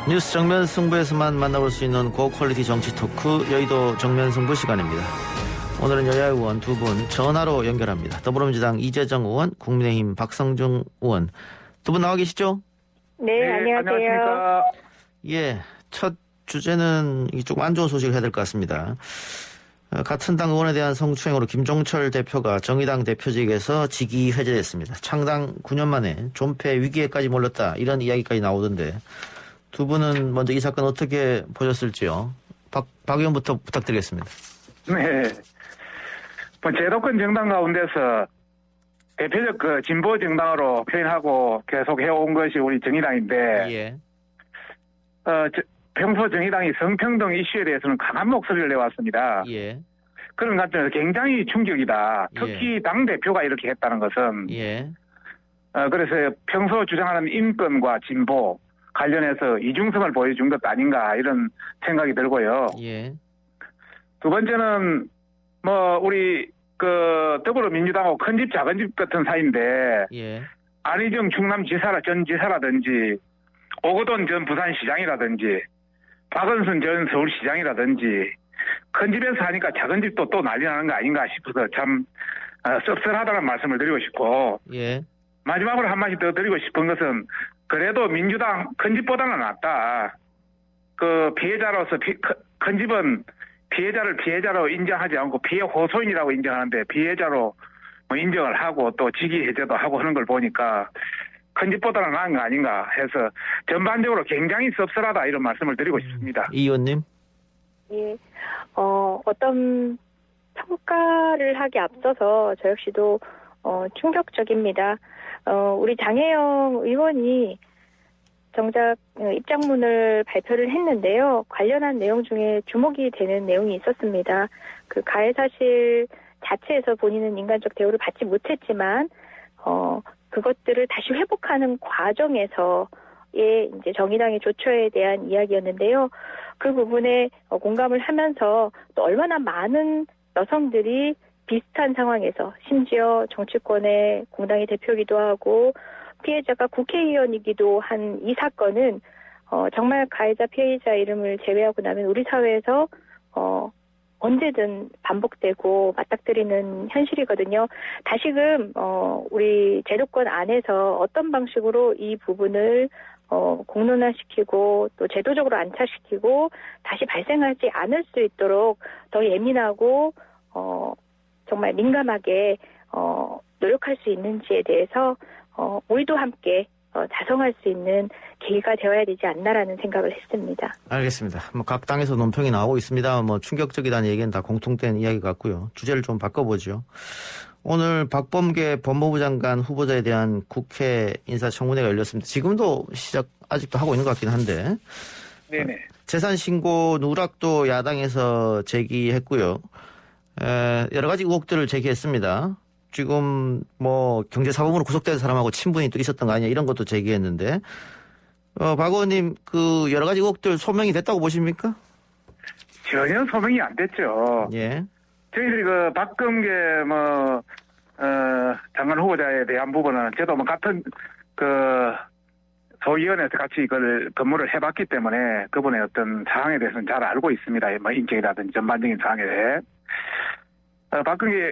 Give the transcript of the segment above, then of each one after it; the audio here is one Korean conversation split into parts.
뉴스 정면 승부에서만 만나볼 수 있는 고퀄리티 정치 토크 여의도 정면 승부 시간입니다. 오늘은 여야 의원 두 분 전화로 연결합니다. 더불어민주당 이재정 의원, 국민의힘 박성중 의원 두 분 나와 계시죠? 네, 안녕하세요. 안녕하십니까. 예, 첫 주제는 조금 안 좋은 소식을 해야 될 것 같습니다. 같은 당 의원에 대한 성추행으로 김종철 대표가 정의당 대표직에서 직위 해제됐습니다. 창당 9년 만에 존폐 위기에까지 몰렸다 이런 이야기까지 나오던데 두 분은 먼저 이 사건 어떻게 보셨을지요? 박 의원부터 부탁드리겠습니다. 네. 제도권 정당 가운데서 대표적 진보 정당으로 표현하고 계속 해온 것이 우리 정의당인데, 예. 평소 정의당이 성평등 이슈에 대해서는 강한 목소리를 내왔습니다. 예. 그런 관점에서 굉장히 충격이다. 특히 당대표가 이렇게 했다는 것은, 예. 그래서 평소 주장하는 인권과 진보 관련해서 이중성을 보여준 것 아닌가 이런 생각이 들고요. 예. 두 번째는 우리 더불어민주당하고 큰 집 작은 집 같은 사이인데, 예. 안희정 충남지사라 전 지사라든지 오거돈 전 부산시장이라든지 박은순 전 서울시장이라든지 큰 집에서 하니까 작은 집도 또 난리 나는 거 아닌가 싶어서 참 씁쓸하다는 말씀을 드리고 싶고, 예. 마지막으로 한 마디 더 드리고 싶은 것은 그래도 민주당 큰 집보다는 낫다. 피해자로서 큰 집은 피해자를 피해자로 인정하지 않고 피해 호소인이라고 인정하는데 피해자로 인정을 하고 또 직위 해제도 하고 하는 걸 보니까 큰 집보다는 나은 거 아닌가 해서 전반적으로 굉장히 씁쓸하다 이런 말씀을 드리고 싶습니다. 이 의원님. 예, 어떤 평가를 하기 앞서서 저 역시도 충격적입니다. 우리 장혜영 의원이 정작 입장문을 발표를 했는데요. 관련한 내용 중에 주목이 되는 내용이 있었습니다. 그 가해 사실 자체에서 본인은 인간적 대우를 받지 못했지만 그것들을 다시 회복하는 과정에서의 이제 정의당의 조처에 대한 이야기였는데요. 그 부분에 공감을 하면서 또 얼마나 많은 여성들이 비슷한 상황에서 심지어 정치권의 공당의 대표이기도 하고 피해자가 국회의원이기도 한 이 사건은 정말 가해자 피해자 이름을 제외하고 나면 우리 사회에서 언제든 반복되고 맞닥뜨리는 현실이거든요. 다시금 우리 제도권 안에서 어떤 방식으로 이 부분을 공론화시키고 또 제도적으로 안착시키고 다시 발생하지 않을 수 있도록 더 예민하고 정말 민감하게 노력할 수 있는지에 대해서 우리도 함께 자성할 수 있는 계기가 되어야 되지 않나라는 생각을 했습니다. 알겠습니다. 각 당에서 논평이 나오고 있습니다. 충격적이라는 얘기는 다 공통된 이야기 같고요. 주제를 좀 바꿔보죠. 오늘 박범계 법무부 장관 후보자에 대한 국회 인사청문회가 열렸습니다. 지금도 아직도 하고 있는 것 같긴 한데. 네네. 재산 신고 누락도 야당에서 제기했고요. 여러 가지 의혹들을 제기했습니다. 지금 경제사범으로 구속된 사람하고 친분이 또 있었던 거 아니냐 이런 것도 제기했는데 박 의원님 여러 가지 의혹들 소명이 됐다고 보십니까? 전혀 소명이 안 됐죠. 예. 저희들이 박범계 장관 후보자에 대한 부분은 저도 같은 소위원회에서 같이 이걸 근무를 해봤기 때문에 그분의 어떤 상황에 대해서는 잘 알고 있습니다. 인격이라든지 전반적인 상황에 대해. 박근혜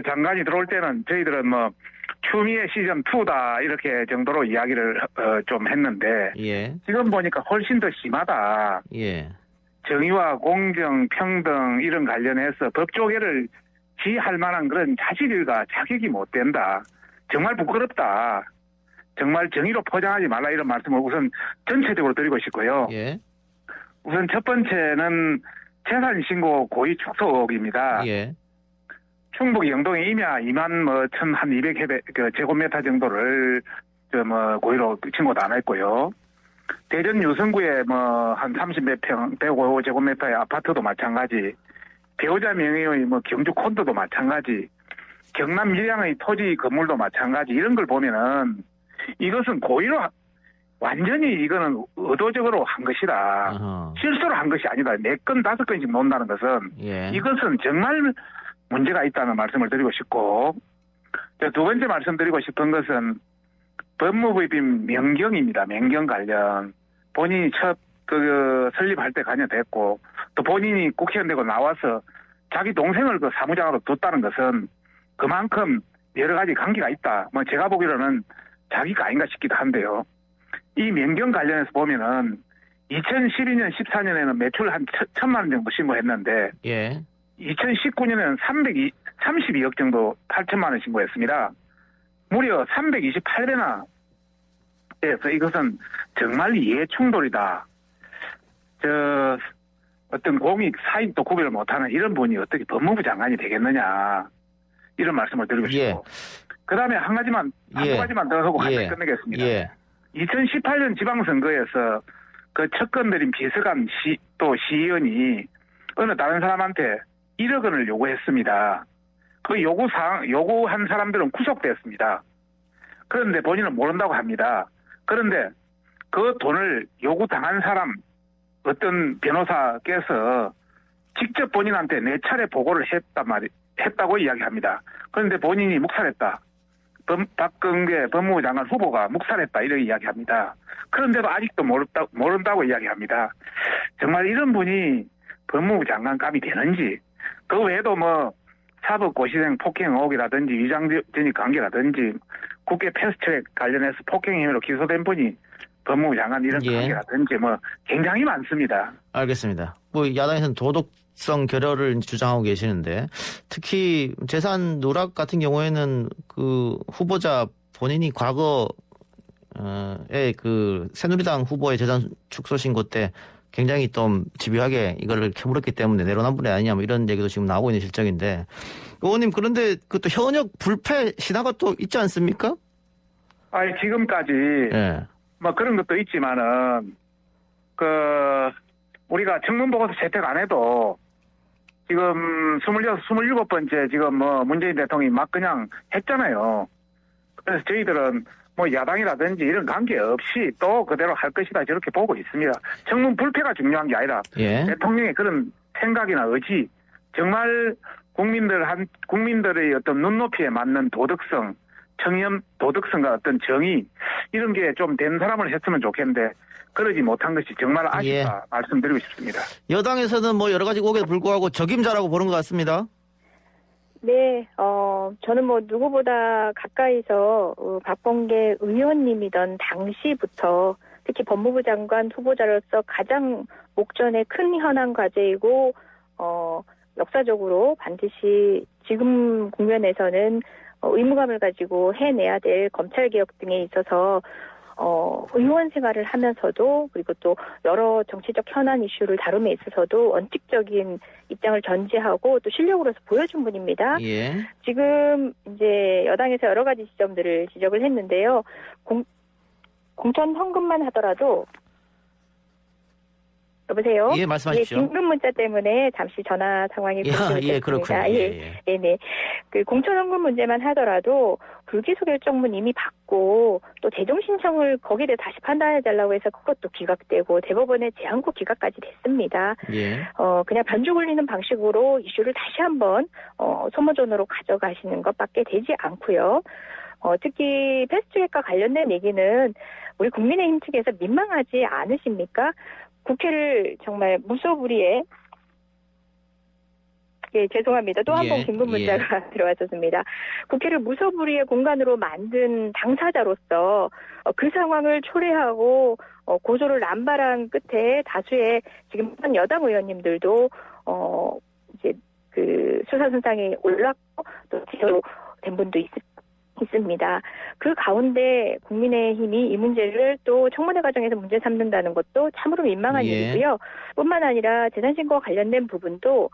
장관이 들어올 때는 저희들은 추미애 시즌 2다 이렇게 정도로 이야기를 좀 했는데, 예. 지금 보니까 훨씬 더 심하다. 예. 정의와 공정, 평등 이런 관련해서 법조계를 지휘할 만한 그런 자질과 자격이 못 된다. 정말 부끄럽다. 정말 정의로 포장하지 말라 이런 말씀을 우선 전체적으로 드리고 싶고요. 예. 우선 첫 번째는 재산신고 고의 축소 의혹입니다. 예. 충북 영동의 임야 2만 1,200 제곱미터 정도를 고의로 신고 다 했고요. 대전 유성구에 한 30몇 평, 105제곱미터의 아파트도 마찬가지. 배우자 명의의 경주 콘도도 마찬가지. 경남 밀양의 토지 건물도 마찬가지. 이런 걸 보면은 이것은 고의로 완전히 이거는 의도적으로 한 것이다. 어허. 실수로 한 것이 아니다. 4건, 5건씩 논다는 것은 예. 이것은 정말 문제가 있다는 말씀을 드리고 싶고, 두 번째 말씀드리고 싶은 것은 법무부의 명경입니다. 명경 관련. 본인이 첫 설립할 때 관여됐고 또 본인이 국회의원 되고 나와서 자기 동생을 그 사무장으로 뒀다는 것은 그만큼 여러 가지 관계가 있다. 뭐 제가 보기로는 자기가 아닌가 싶기도 한데요. 이 명경 관련해서 보면은 2012년, 14년에는 매출 한 1,000만 원 정도 신고했는데 예. 2019년에는 32억 정도 8천만 원 신고했습니다. 무려 328배나 돼서 이것은 정말 이해 충돌이다. 어떤 공익 사익도 구별을 못하는 이런 분이 어떻게 법무부 장관이 되겠느냐 이런 말씀을 드리고 싶고 예. 그다음에 한두 가지만 더 하고 간단히 끝내겠습니다. 예. 2018년 지방선거에서 그 척건드린 비서관 또 시의원이 어느 다른 사람한테 1억 원을 요구했습니다. 그 요구한 사람들은 구속됐습니다. 그런데 본인은 모른다고 합니다. 그런데 그 돈을 요구당한 사람 어떤 변호사께서 직접 본인한테 4차례 보고를 했다고 이야기합니다. 그런데 본인이 묵살했다. 박근계 법무부 장관 후보가 묵살했다 이렇게 이야기합니다. 그런데도 아직도 모른다고 이야기합니다. 정말 이런 분이 법무부 장관감이 되는지 그 외에도 뭐 사법 고시생 폭행 의혹이라든지 위장전입 관계라든지 국회 패스트트랙 관련해서 폭행 혐의로 기소된 분이 법무부 장관 이런 관계라든지 뭐 굉장히 많습니다. 알겠습니다. 뭐 야당에서는 도덕성 결여를 주장하고 계시는데 특히 재산 누락 같은 경우에는 그 후보자 본인이 과거에 그 새누리당 후보의 재산 축소 신고 때 굉장히 좀 집요하게 이거를 캐물었기 때문에 내로남 분이 아니냐 뭐 이런 얘기도 지금 나오고 있는 실정인데 의원님 그런데 그것도 현역 불패 신화가 또 있지 않습니까? 아니 지금까지 예. 뭐 그런 것도 있지만은 우리가 청문보고서 채택 안 해도 지금 27번째 지금 뭐 문재인 대통령이 막 그냥 했잖아요. 그래서 저희들은 뭐 야당이라든지 이런 관계 없이 또 그대로 할 것이다 저렇게 보고 있습니다. 청문 불패가 중요한 게 아니라 예. 대통령의 그런 생각이나 의지 정말 국민들의 어떤 눈높이에 맞는 도덕성, 청렴, 도덕성과 어떤 정의 이런 게 좀 된 사람을 했으면 좋겠는데 그러지 못한 것이 정말 아쉽다 말씀드리고 싶습니다. 여당에서는 뭐 여러 가지 의혹에도 불구하고 적임자라고 보는 것 같습니다. 네, 저는 뭐 누구보다 가까이서 박범계 의원님이던 당시부터 특히 법무부 장관 후보자로서 가장 목전의 큰 현안 과제이고 역사적으로 반드시 지금 국면에서는 의무감을 가지고 해내야 될 검찰개혁 등에 있어서 의원 생활을 하면서도 그리고 또 여러 정치적 현안 이슈를 다룸에 있어서도 원칙적인 입장을 전제하고 또 실력으로서 보여준 분입니다. 예. 지금 이제 여당에서 여러 가지 지점들을 지적을 했는데요. 공천 헌금만 하더라도 여보세요? 예, 말씀하십시오. 긴급 문자 때문에 잠시 전화 상황이 예, 그렇군요. 네. 그 공천 헌금 문제만 하더라도 불기소 결정문 이미 받고 또 재정 신청을 거기에 대해 다시 판단해 달라고 해서 그것도 기각되고 대법원에 재항고 기각까지 됐습니다. 예. 그냥 반죽 올리는 방식으로 이슈를 다시 한번 소모전으로 가져가시는 것밖에 되지 않고요. 특히 패스트트랙과 관련된 얘기는 우리 국민의힘 측에서 민망하지 않으십니까? 국회를 정말 무소불위에 죄송합니다. 또 한 번 긴급 문자가 들어왔었습니다. 국회를 무소불위의 공간으로 만든 당사자로서 그 상황을 초래하고 고소를 남발한 끝에 다수의 지금 여당 의원님들도 이제 그 수사선상에 올랐고 또 기소로 된 분도 있습니다. 그 가운데 국민의힘이 이 문제를 또 청문회 과정에서 문제 삼는다는 것도 참으로 민망한 일이고요. 뿐만 아니라 재산신고와 관련된 부분도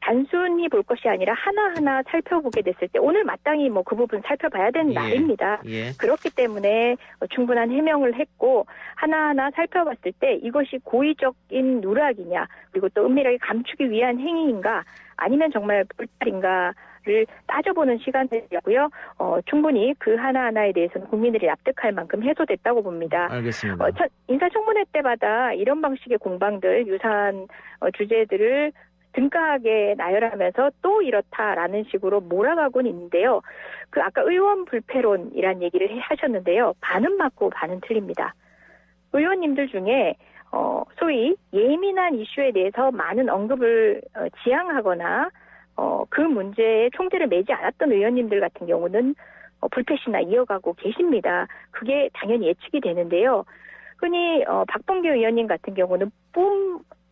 단순히 볼 것이 아니라 하나하나 살펴보게 됐을 때 오늘 마땅히 뭐 그 부분 살펴봐야 되는 날입니다. 그렇기 때문에 충분한 해명을 했고 하나하나 살펴봤을 때 이것이 고의적인 누락이냐 그리고 또 은밀하게 감추기 위한 행위인가 아니면 정말 불찰인가를 따져보는 시간이었고요. 충분히 그 하나하나에 대해서는 국민들이 납득할 만큼 해소됐다고 봅니다. 알겠습니다. 인사청문회 때마다 이런 방식의 공방들, 유사한 주제들을 등가하게 나열하면서 또 이렇다라는 식으로 몰아가곤 있는데요. 그 아까 의원 불패론이란 얘기를 하셨는데요. 반은 맞고 반은 틀립니다. 의원님들 중에 소위 예민한 이슈에 대해서 많은 언급을 지양하거나 그 문제에 총대를 매지 않았던 의원님들 같은 경우는 불패시나 이어가고 계십니다. 그게 당연히 예측이 되는데요. 흔히 박범계 의원님 같은 경우는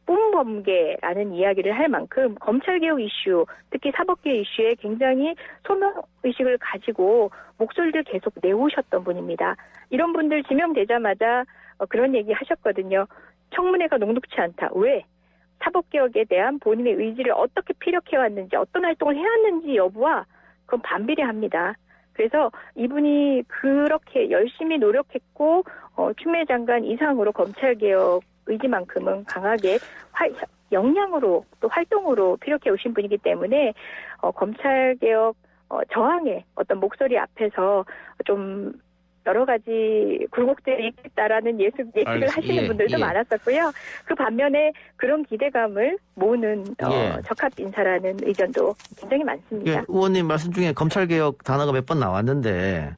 뿜범계라는 이야기를 할 만큼 검찰개혁 이슈, 특히 사법개혁 이슈에 굉장히 소명의식을 가지고 목소리를 계속 내오셨던 분입니다. 이런 분들 지명되자마자 그런 얘기 하셨거든요. 청문회가 녹록치 않다. 왜? 사법개혁에 대한 본인의 의지를 어떻게 피력해왔는지, 어떤 활동을 해왔는지 여부와 그건 반비례합니다. 그래서 이분이 그렇게 열심히 노력했고 추미애 장관 이상으로 검찰개혁 의지만큼은 강하게 역량으로 또 활동으로 피력해 오신 분이기 때문에 검찰개혁 저항의 어떤 목소리 앞에서 좀 여러 가지 굴곡들이 있겠다라는 예측을 하시는 분들도 많았었고요. 그 반면에 그런 기대감을 모으는 적합 인사라는 의견도 굉장히 많습니다. 의원님 말씀 중에 검찰개혁 단어가 몇 번 나왔는데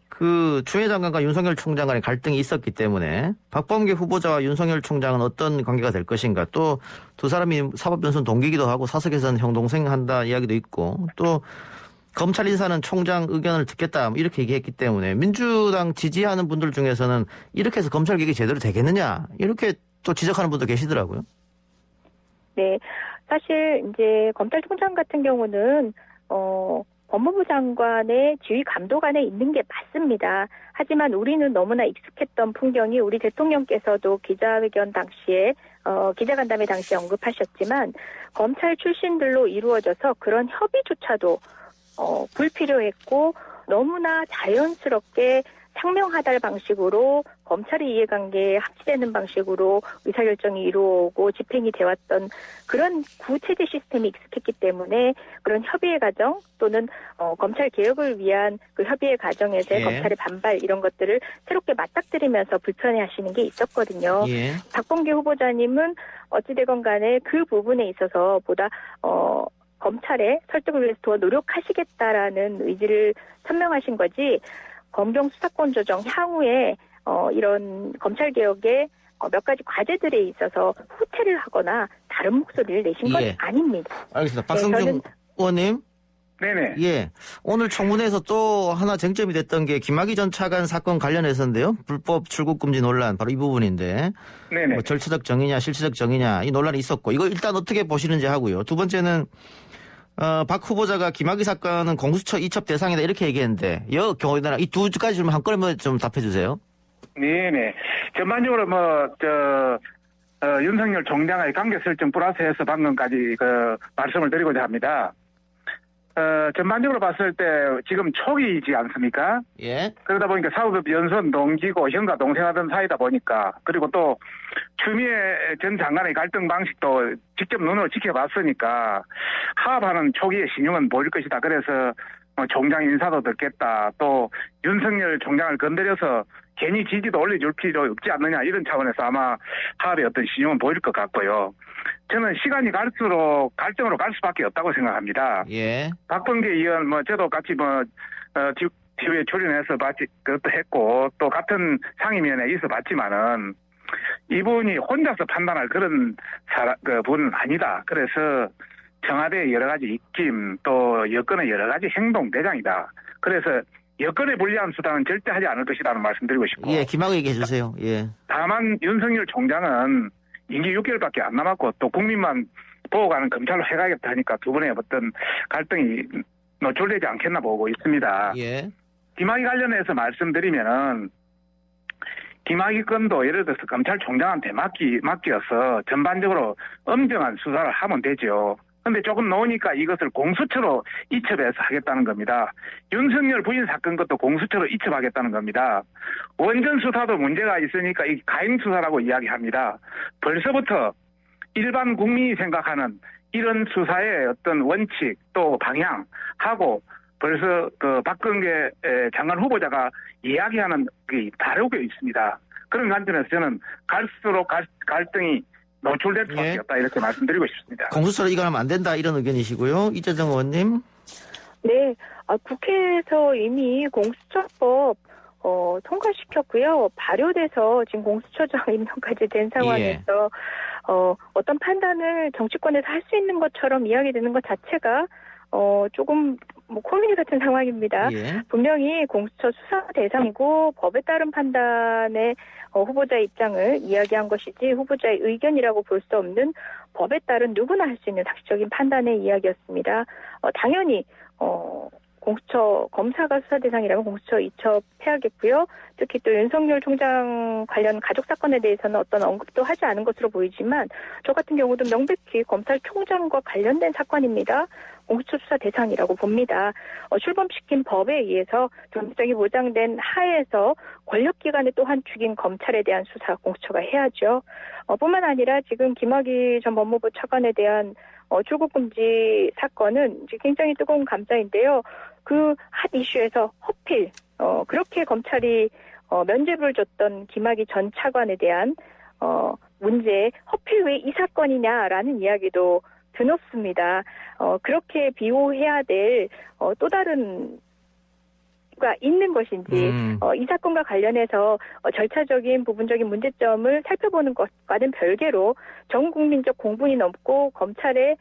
그 추미애 장관과 윤석열 총장 간의 갈등이 있었기 때문에 박범계 후보자와 윤석열 총장은 어떤 관계가 될 것인가, 또 두 사람이 사법연수원 동기기도 하고 사석에서는 형동생 한다 이야기도 있고, 또 검찰 인사는 총장 의견을 듣겠다 이렇게 얘기했기 때문에 민주당 지지하는 분들 중에서는 이렇게 해서 검찰 개혁이 제대로 되겠느냐 이렇게 또 지적하는 분도 계시더라고요. 네, 사실 이제 검찰총장 같은 경우는 법무부 장관의 지휘 감독 안에 있는 게 맞습니다. 하지만 우리는 너무나 익숙했던 풍경이 우리 대통령께서도 기자회견 당시에 기자간담회 당시에 언급하셨지만 검찰 출신들로 이루어져서 그런 협의조차도 불필요했고 너무나 자연스럽게 상명하달 방식으로 검찰의 이해관계에 합치되는 방식으로 의사결정이 이루어오고 집행이 되었던 그런 구체제 시스템이 익숙했기 때문에 그런 협의의 과정 또는 검찰 개혁을 위한 그 협의의 과정에서의 검찰의 반발 이런 것들을 새롭게 맞닥뜨리면서 불편해하시는 게 있었거든요. 박범계 후보자님은 어찌되건 간에 그 부분에 있어서 보다 검찰의 설득을 위해서 더 노력하시겠다라는 의지를 천명하신 거지, 검경 수사권 조정 향후에 이런 검찰 개혁의 몇 가지 과제들에 있어서 후퇴를 하거나 다른 목소리를 내신 건 아닙니다. 알겠습니다. 박성중 의원님. 네네. 오늘 청문회에서 또 하나 쟁점이 됐던 게 김학의 전 차관 사건 관련해서인데요. 불법 출국 금지 논란, 바로 이 부분인데. 네네. 뭐 절차적 정의냐 실체적 정의냐 이 논란이 있었고, 이거 일단 어떻게 보시는지 하고요. 두 번째는 박 후보자가 김학의 사건은 공수처 이첩 대상이다 이렇게 얘기했는데 경우에는 이 두 가지 좀 한꺼번에 좀 답해 주세요. 네네. 전반적으로 윤석열 총장의 관계 설정 플러스해서 방금까지 말씀을 드리고자 합니다. 전반적으로 봤을 때 지금 초기이지 않습니까? 그러다 보니까 사법연수원 동기고 형과 동생하던 사이다 보니까, 그리고 또 추미애 전 장관의 갈등 방식도 직접 눈으로 지켜봤으니까 하합하는 초기의 신용은 보일 것이다. 그래서 총장 인사도 듣겠다. 또 윤석열 총장을 건드려서 괜히 지지도 올려줄 필요 없지 않느냐, 이런 차원에서 아마 하합의 어떤 신용은 보일 것 같고요. 저는 시간이 갈수록 갈등으로 갈 수밖에 없다고 생각합니다. 박범계 의원, 저도 같이 TV에 출연해서 그것도 했고, 또 같은 상임위원회에 있어 봤지만은, 이분이 혼자서 판단할 그런 분은 아니다. 그래서 청와대의 여러 가지 입김, 또 여권의 여러 가지 행동 대장이다. 그래서 여권에 불리한 수단은 절대 하지 않을 것이라는 말씀드리고 싶고. 김학의 얘기해 주세요. 다만 윤석열 총장은 임기 6개월밖에 안 남았고, 또 국민만 보호가는 검찰로 해가겠다 하니까 두 분의 어떤 갈등이 노출되지 않겠나 보고 있습니다. 김학의 관련해서 말씀드리면은, 김학의 건도 예를 들어서 검찰총장한테 맡겨서 전반적으로 엄정한 수사를 하면 되죠. 근데 조금 놓으니까 이것을 공수처로 이첩해서 하겠다는 겁니다. 윤석열 부인 사건 것도 공수처로 이첩하겠다는 겁니다. 원전 수사도 문제가 있으니까 이 가행 수사라고 이야기합니다. 벌써부터 일반 국민이 생각하는 이런 수사의 어떤 원칙 또 방향하고 벌써 박범계 장관 후보자가 이야기하는 게 다르고 있습니다. 그런 관점에서 저는 갈수록 갈등이 노출될 수밖에 없다, 이렇게 말씀드리고 싶습니다. 공수처로 이관하면 안 된다, 이런 의견이시고요. 이재정 의원님. 네, 국회에서 이미 공수처법 통과시켰고요. 발효돼서 지금 공수처장 임명까지 된 상황에서 어떤 판단을 정치권에서 할 수 있는 것처럼 이야기되는 것 자체가 조금 코미디 같은 상황입니다. 예. 분명히 공수처 수사 대상이고 법에 따른 판단에 후보자의 입장을 이야기한 것이지 후보자의 의견이라고 볼 수 없는 법에 따른 누구나 할 수 있는 상식적인 판단의 이야기였습니다. 당연히 공수처 검사가 수사 대상이라면 공수처 이첩해야겠고요. 특히 또 윤석열 총장 관련 가족 사건에 대해서는 어떤 언급도 하지 않은 것으로 보이지만 저 같은 경우도 명백히 검찰총장과 관련된 사건입니다. 공수처 수사 대상이라고 봅니다. 출범시킨 법에 의해서 정치적이 보장된 하에서 권력기관을 또한 죽인 검찰에 대한 수사 공수처가 해야죠. 뿐만 아니라 지금 김학의 전 법무부 차관에 대한 출국 금지 사건은 이제 굉장히 뜨거운 감자인데요. 그 핫 이슈에서 허필 그렇게 검찰이 면죄부를 줬던 김학의 전 차관에 대한 문제 허필 왜 이 사건이냐라는 이야기도 드높습니다. 그렇게 비호해야 될 또 다른 가 있는 것인지 이 사건과 관련해서 절차적인 부분적인 문제점을 살펴보는 것과는 별개로 전 국민적 공분이 넘고 검찰의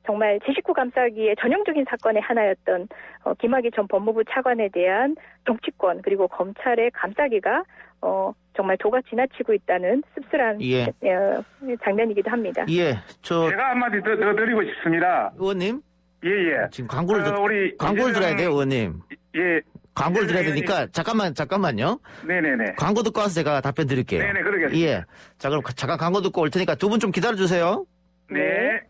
정말 제 식구 감싸기의 전형적인 사건의 하나였던 김학의 전 법무부 차관에 대한 정치권 그리고 검찰의 감싸기가 정말 도가 지나치고 있다는 씁쓸한 장면이기도 합니다. 제가 한마디 더 드리고 싶습니다. 의원님. 예. 지금 광고를 들어야 돼요, 의원님. 예. 광고를 들어야 되니까 잠깐만요. 네네네. 광고 듣고 와서 제가 답변 드릴게요. 네네, 그러겠습니다. 자, 그럼 잠깐 광고 듣고 올 테니까 두 분 좀 기다려 주세요. 네.